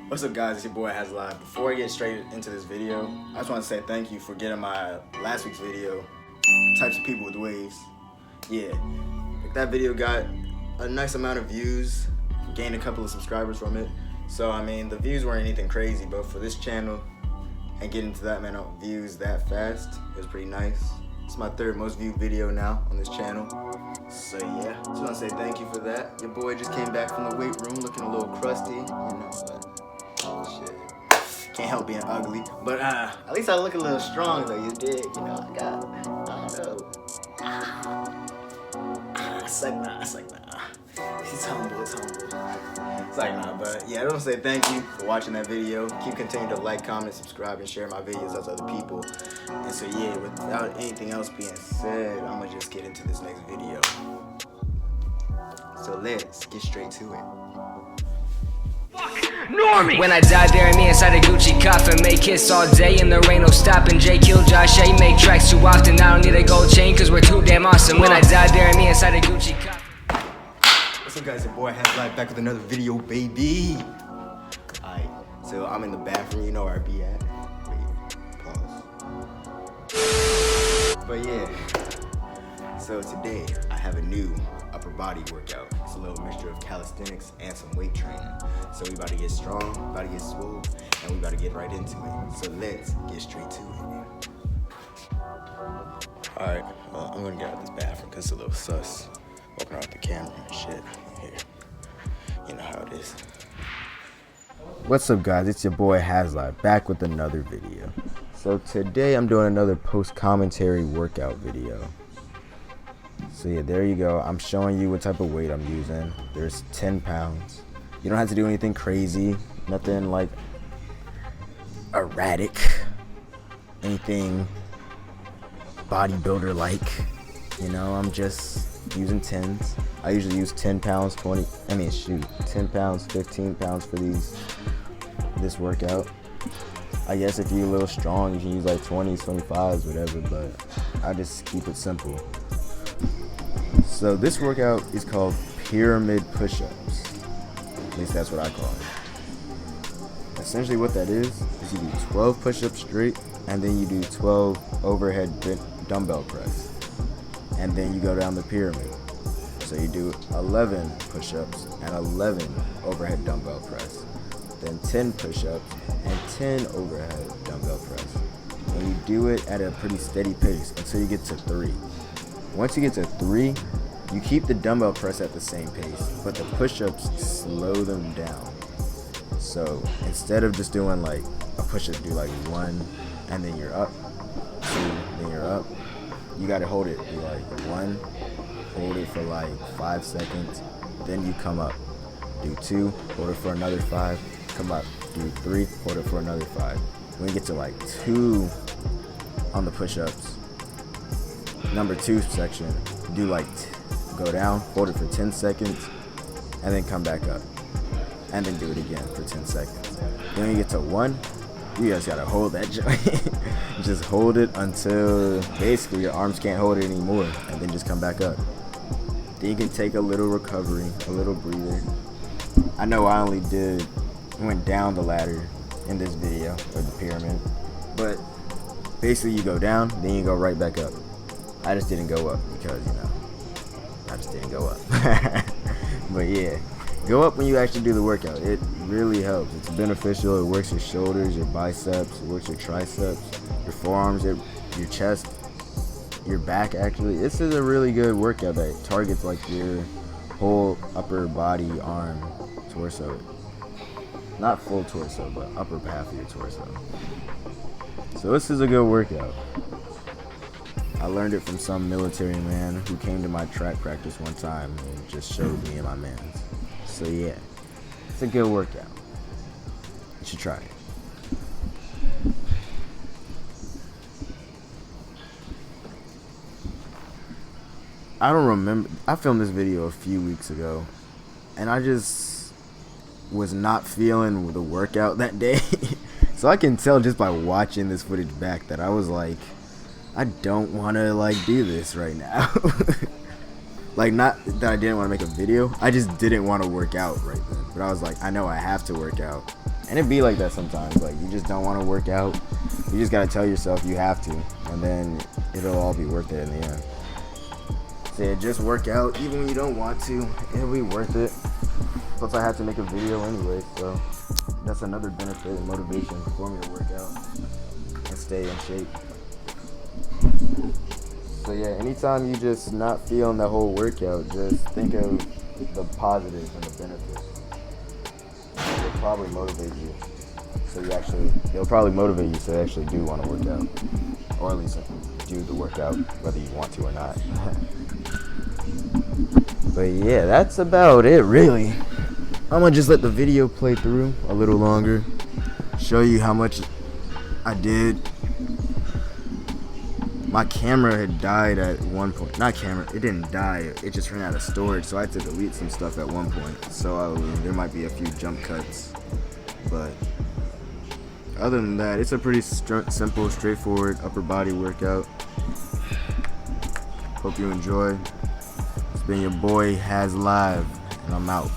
What's up, guys? It's your boy Has Live. Before I get straight into this video, I just want to say thank you for getting my last week's video, Types of People with Waves. Yeah, that video got a nice amount of views, gained a couple of subscribers from it. So I mean, the views weren't anything crazy, but for this channel and getting to that amount of views that fast, it was pretty nice. It's my third most viewed video now on this channel. So yeah, just want to say thank you for that. Your boy just came back from the weight room looking a little crusty, you know, but shit. Can't help being ugly. But at least I look a little strong though, you dig? You know, I don't know. It's like nah. It's humble. It's like nah, but yeah, I don't say thank you for watching that video. Keep continuing to like, comment, subscribe, and share my videos out to other people. And so yeah, without anything else being said, I'm gonna just get into this next video. So let's get straight to it. Normie. When I die, bury me inside a Gucci coffin. Make hits all day and there ain't no stopping. J kill Josh A, make tracks too often. I don't need a gold chain cause we're too damn awesome. When I die, bury me inside a Gucci coffin. What's up, guys? Your boy Has Live back with another video, baby. Alright, so I'm in the bathroom, you know where I be at. Wait, pause. But yeah, so today I have a new upper body workout. It's a little mixture of calisthenics and some weight training. So we about to get strong, about to get swole, and we about to get right into it. So let's get straight to it. Alright, I'm gonna get out of this bathroom because it's a little sus. Walking around with the camera and shit. Here, you know how it is. What's up, guys? It's your boy Has Live back with another video. So today I'm doing another post-commentary workout video. So yeah, there you go. I'm showing you what type of weight I'm using. There's 10 pounds. You don't have to do anything crazy, nothing like erratic, anything bodybuilder like. You know, I'm just using 10s. I usually use 10 pounds, 10 pounds, 15 pounds for this workout. I guess if you're a little strong, you can use like 20s, 25s, whatever, but I just keep it simple. So this workout is called pyramid push-ups. At least that's what I call it. Essentially what that is you do 12 push-ups straight, and then you do 12 overhead dumbbell press. And then you go down the pyramid. So you do 11 push-ups and 11 overhead dumbbell press. Then 10 push-ups and 10 overhead dumbbell press. And you do it at a pretty steady pace until you get to 3. Once you get to 3, you keep the dumbbell press at the same pace, but the push-ups slow them down. So instead of just doing like a push-up, do like 1 and then you're up, 2, then you're up. You gotta hold it, do like 1, hold it for like 5 seconds, then you come up. Do 2, hold it for another 5, come up. Do 3, hold it for another 5. When you get to like 2 on the push-ups, number 2 section, do like go down, hold it for 10 seconds, and then come back up. And then do it again for 10 seconds. Then when you get to 1, you just gotta hold that joint. Just hold it until basically your arms can't hold it anymore, and then just come back up. Then you can take a little recovery, a little breather. I know I only went down the ladder in this video, or the pyramid, but basically you go down, then you go right back up. I just didn't go up because, you know, I just didn't go up. But yeah, go up when you actually do the workout. It really helps. It's beneficial. It works your shoulders, your biceps, it works your triceps, your forearms, your chest, your back actually. This is a really good workout that targets like your whole upper body, arm, torso. Not full torso, but upper half of your torso. So this is a good workout. I learned it from some military man who came to my track practice one time and just showed me and my mans. So yeah, it's a good workout. You should try it. I don't remember. I filmed this video a few weeks ago, and I just was not feeling the workout that day. So I can tell just by watching this footage back that I was like, I don't want to like do this right now. Like, not that I didn't want to make a video, I just didn't want to work out right then. But I was like, I know I have to work out And it be like that sometimes. Like, you just don't want to work out. You just gotta tell yourself you have to, and then it'll all be worth it in the end. So yeah, just work out even when you don't want to. It'll be worth it. Plus, I have to make a video anyway, so that's another benefit and motivation for me to work out and stay in shape. So yeah, anytime you just not feeling the whole workout, just think of the positives and the benefits. It'll probably motivate you. It'll probably motivate you so you actually do want to work out. Or at least do the workout, whether you want to or not. But yeah, that's about it, really. I'm gonna just let the video play through a little longer. Show you how much I did. My camera had died at one point. It didn't die. It just ran out of storage, so I had to delete some stuff at one point. So there might be a few jump cuts. But other than that, it's a pretty simple, straightforward upper body workout. Hope you enjoy. It's been your boy Has Live, and I'm out.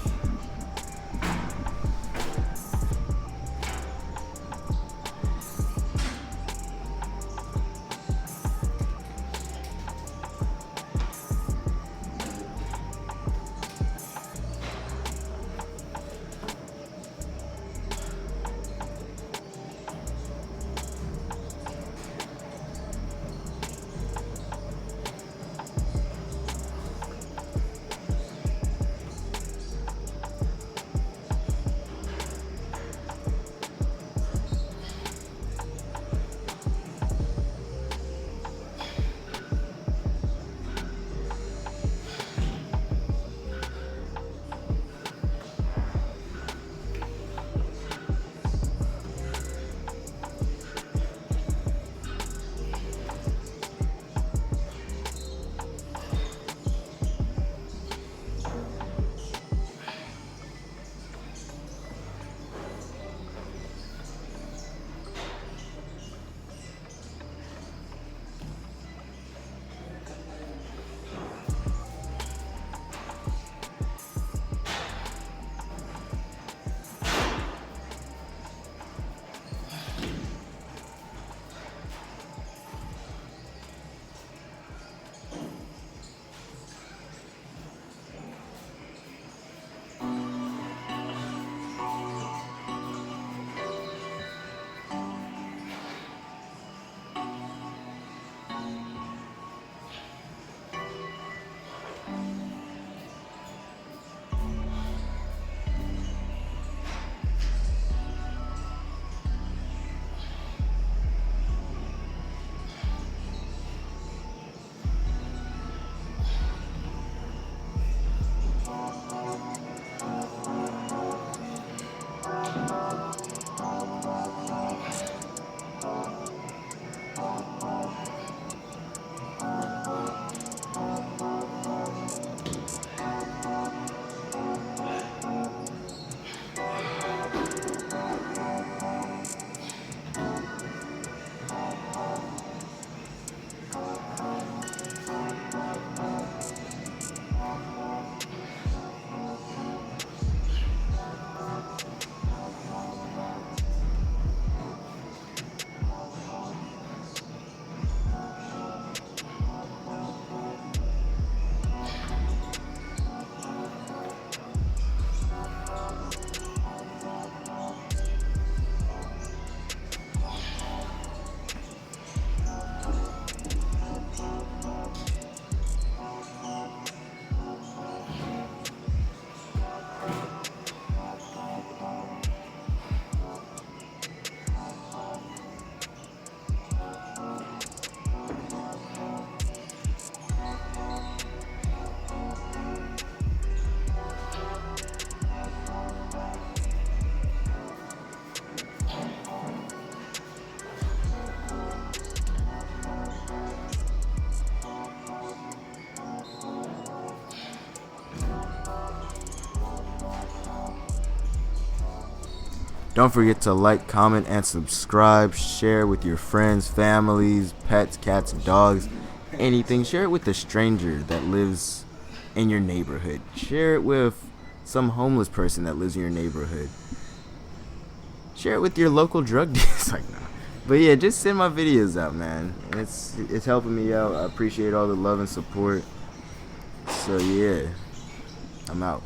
Don't forget to like, comment, and subscribe. Share with your friends, families, pets, cats, dogs, anything. Share it with a stranger that lives in your neighborhood. Share it with some homeless person that lives in your neighborhood. Share it with your local drug dealers. Like, nah. But yeah, just send my videos out, man. It's helping me out. I appreciate all the love and support. So yeah, I'm out.